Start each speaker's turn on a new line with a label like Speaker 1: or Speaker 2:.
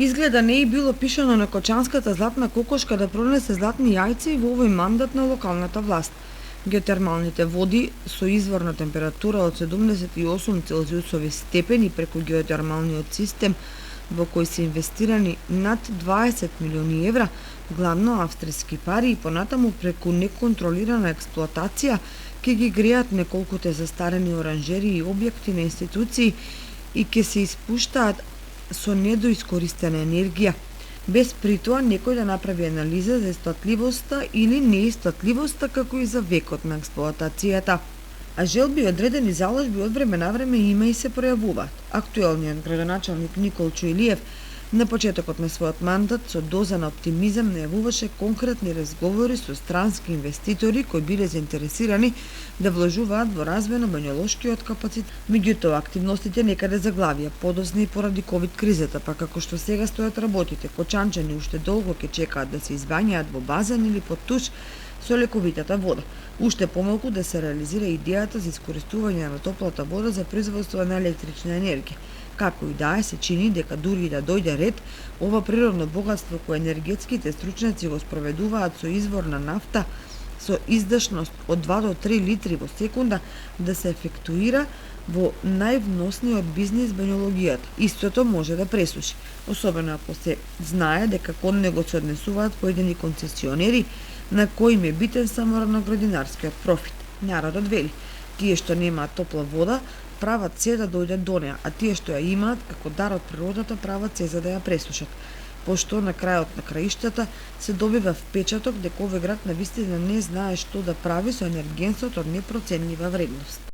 Speaker 1: Изгледа не е било пишано на кочанската златна кокошка да пронесе златни јајци во овој мандат на локалната власт. Геотермалните води со изворна температура од 78 целзиусови степени преку геотермалниот систем во кој се инвестирани над 20 милиони евра, главно австријски пари и понатаму преку неконтролирана експлоатација, ќе ги греат неколкуте застарени оранжери и објекти на институции и ќе се испуштаат со недоискористена енергија, без при тоа некој да направи анализа за исплатливоста или неисплатливоста, како и за векот на експлоатацијата. А желби одредени заложби од време на време има и се пројавуваат. Актуелниот градоначалник Никол Чуилиев на почетокот на својот мандат со доза на оптимизам најавуваше конкретни разговори со странски инвеститори кои биле заинтересирани да вложуваат во развој на бањолошкиот капацитет. Меѓутоа, активностите некаде заглавија, подоцна и поради ковид кризата, па како што сега стојат работите, кочанчани уште долго ќе чекаат да се избањаат во базен или под туш со лековитата вода. Уште помалку да се реализира идејата за искористување на топлата вода за производство на електрична енергија. Како и да е, се чини дека дури и да дојде ред, ова природно богатство кое енергетските стручњаци го спроведуваат со извор на нафта со издашност од 2 до 3 литри во секунда да се ефектуира во највносниот бизнис бањологијата. Истото може да пресуши, особено ако се знае дека кон него се однесуваат поедини концесионери на кои им е битен само раноградинарскиот профит. Народот вели, тие што немаат топла вода прават се да дојдат до неа, а тие што ја имаат како дар од природата прават се за да ја пресушат. Пошто на крајот на краиштата се добива впечаток дека овој град навистина не знае што да прави со енергенсот од непроценлива вредност.